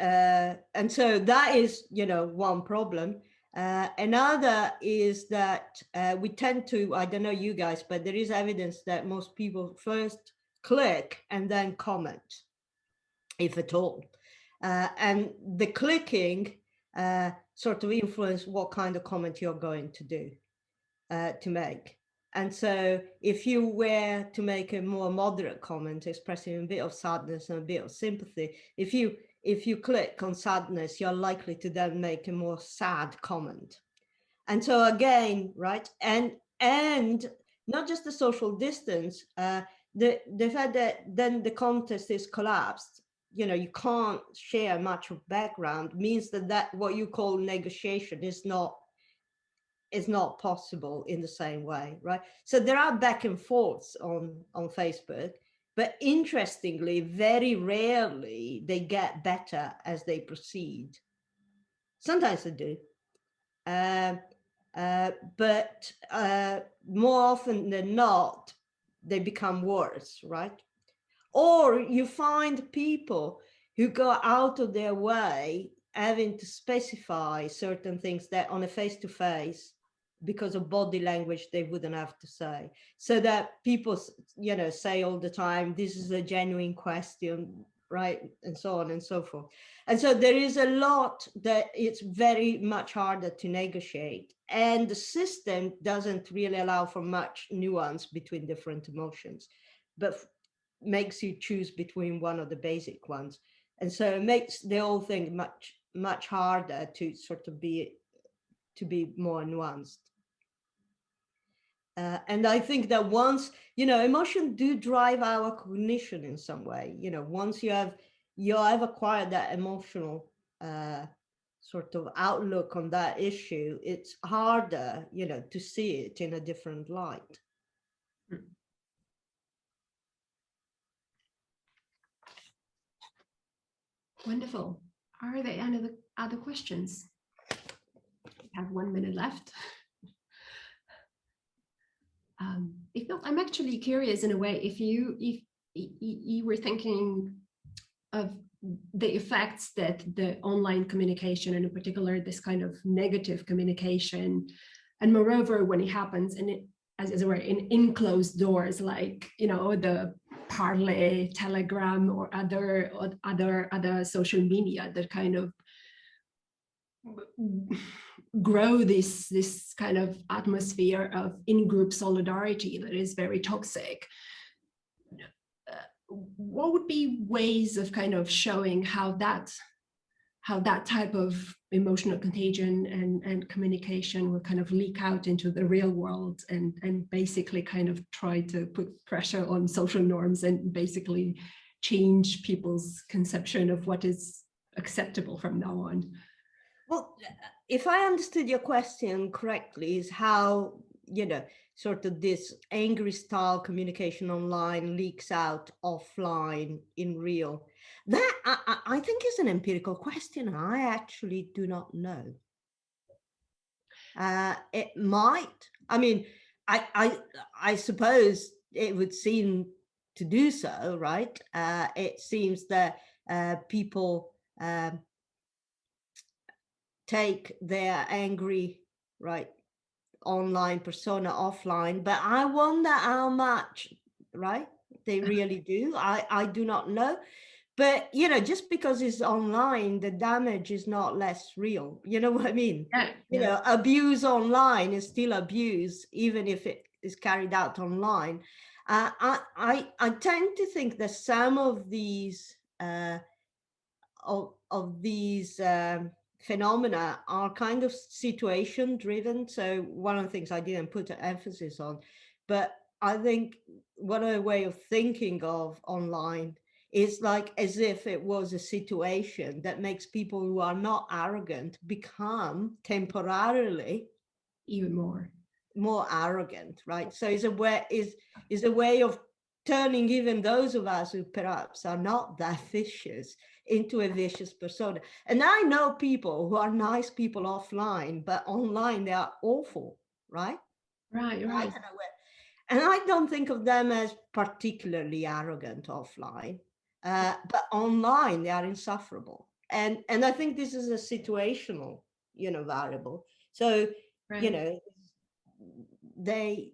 and so that is, you know, one problem. Another is that we tend to, I don't know you guys, but there is evidence that most people first click and then comment, if at all. And the clicking sort of influence what kind of comment you're going to do, to make. And so if you were to make a more moderate comment expressing a bit of sadness and a bit of sympathy, if you click on sadness, you're likely to then make a more sad comment. And so again, right, and not just the social distance, the fact that then the context is collapsed, you know, you can't share much of background, means that what you call negotiation is not possible in the same way, right? So there are back and forths on Facebook, but interestingly, very rarely they get better as they proceed. Sometimes they do, but more often than not, they become worse, right? Or you find people who go out of their way having to specify certain things that on a face-to-face, because of body language, they wouldn't have to say. So that people, you know, say all the time, this is a genuine question, right? And so on and so forth. And so there is a lot that it's very much harder to negotiate. And the system doesn't really allow for much nuance between different emotions, but makes you choose between one of the basic ones. And so it makes the whole thing much harder to sort of be more nuanced. And I think that once, you know, emotion do drive our cognition in some way. You know, once you have acquired that emotional sort of outlook on that issue, it's harder, you know, to see it in a different light. Wonderful. Are there any other questions? We have 1 minute left. If not, I'm actually curious in a way, if you were thinking of the effects that the online communication, and in particular this kind of negative communication, and moreover when it happens and it, as it were, in closed doors, like, you know, the Parler, Telegram, or other social media that kind of grow this kind of atmosphere of in-group solidarity that is very toxic. What would be ways of kind of showing how that type of emotional contagion and communication will kind of leak out into the real world and basically kind of try to put pressure on social norms and basically change people's conception of what is acceptable from now on? Well, if I understood your question correctly, is how, you know, sort of this angry style communication online leaks out offline in real. That I think is an empirical question. I actually do not know. It might. I mean, I suppose it would seem to do so, right? It seems that people take their angry, right, online persona offline, but I wonder how much, right, they really do. I do not know. But, you know, just because it's online, the damage is not less real. You know what I mean? Yeah. You know, abuse online is still abuse, even if it is carried out online. I tend to think that some of these phenomena are kind of situation driven. So one of the things I didn't put an emphasis on, but I think one of the way of thinking of online is like as if it was a situation that makes people who are not arrogant become temporarily even more arrogant, right? So it's a way of turning even those of us who perhaps are not that vicious into a vicious persona. And I know people who are nice people offline, but online they are awful, right? Right. And I don't think of them as particularly arrogant offline, but online they are insufferable. And I think this is a situational, you know, variable. So, Right. you know, they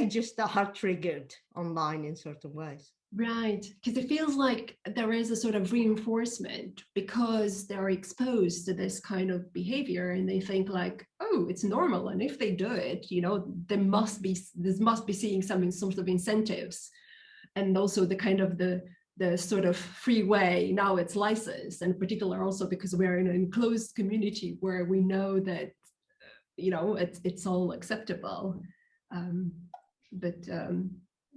just are triggered online in certain ways. Right, because it feels like there is a sort of reinforcement because they're exposed to this kind of behavior, and they think like, oh, it's normal, and if they do it, you know, this must be seeing some sort of incentives, and also the kind of the sort of free way. Now it's licensed, and in particular also because we're in an enclosed community where we know that, you know, it's all acceptable.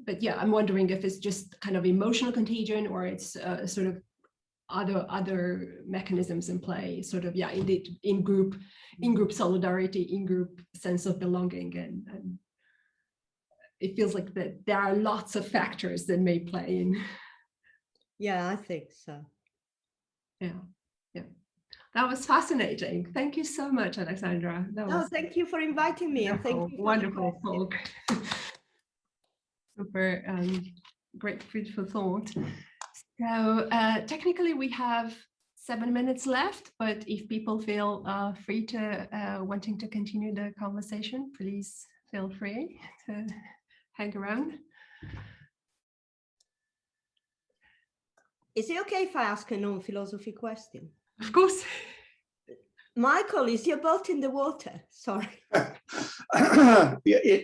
But yeah, I'm wondering if it's just kind of emotional contagion, or it's sort of other mechanisms in play, sort of, yeah, indeed, in group solidarity, in group sense of belonging, and it feels like that there are lots of factors that may play in. Yeah, I think so. Yeah. That was fascinating. Thank you so much, Alessandra. Thank you for inviting me, and thank you for wonderful talk. Super great, fruitful thought. So technically we have 7 minutes left, but if people feel free to wanting to continue the conversation, please feel free to hang around. Is it okay if I ask a non-philosophy question? Of course. Michael, is your boat in the water? Sorry.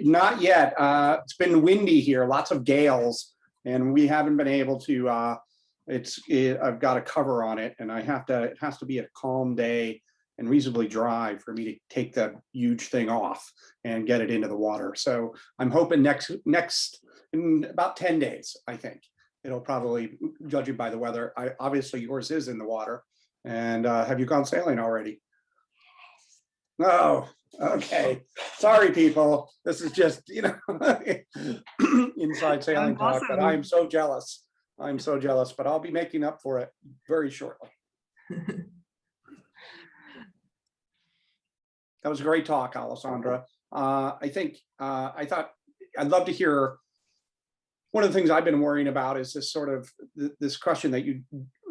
Not yet. It's been windy here, lots of gales, and we haven't been able to. I've got a cover on it, and it has to be a calm day and reasonably dry for me to take the huge thing off and get it into the water. So I'm hoping next in about 10 days, I think. It'll probably, judging by the weather. Obviously yours is in the water. And have you gone sailing already? No. Okay. Sorry, people. This is just, you know, inside sailing talk, but I'm so jealous. I'm so jealous, but I'll be making up for it very shortly. That was a great talk, Alessandra. I thought I'd love to hear. One of the things I've been worrying about is this sort of this question that you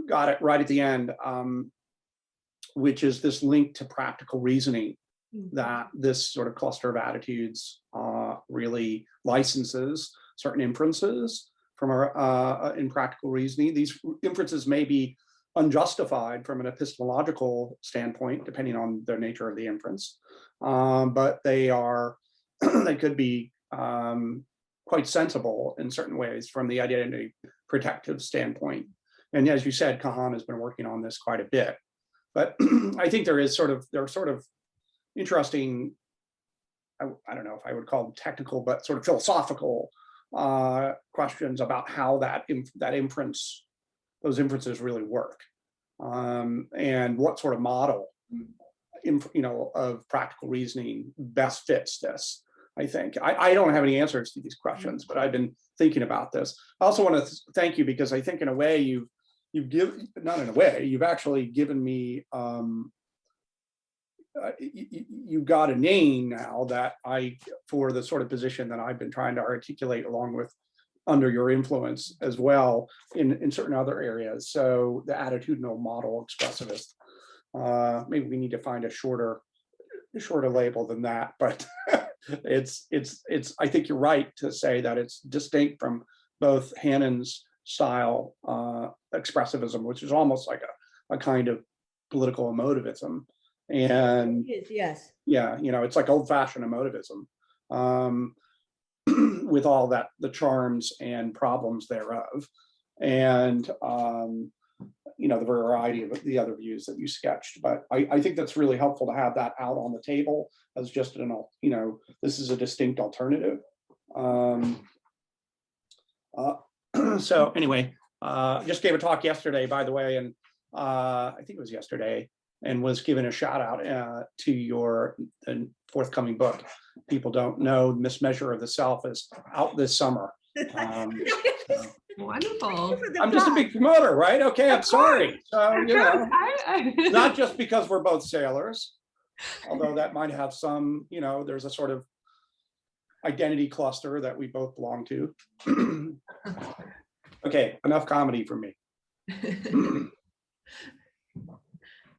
got it right at the end, which is this link to practical reasoning that this sort of cluster of attitudes really licenses certain inferences from in practical reasoning. These inferences may be unjustified from an epistemological standpoint, depending on the nature of the inference, but they could be quite sensible in certain ways from the identity protective standpoint. And as you said, Kahan has been working on this quite a bit. But I think there are sort of interesting, I don't know if I would call them technical, but sort of philosophical questions about how those inferences really work, and what sort of model, of practical reasoning best fits this. I think I don't have any answers to these questions, but I've been thinking about this. I also want to thank you, because I think in a way you've actually given me, you got a name now that for the sort of position that I've been trying to articulate along with under your influence as well in certain other areas. So the attitudinal model expressivist, maybe we need to find a shorter label than that, but it's I think you're right to say that it's distinct from both Hannon's style expressivism, which is almost like a kind of political emotivism, and yes, yeah, it's like old-fashioned emotivism, with all that, the charms and problems thereof, and the variety of the other views that you sketched. But I think that's really helpful to have that out on the table as just this is a distinct alternative. So anyway, just gave a talk yesterday, by the way, and I think it was yesterday, and was given a shout out to your forthcoming book. People don't know Mismeasure of the Self is out this summer. Wonderful. I'm just a big promoter, right? Okay, I'm sorry. So, not just because we're both sailors, although that might have some, there's a sort of identity cluster that we both belong to. Okay, enough comedy for me.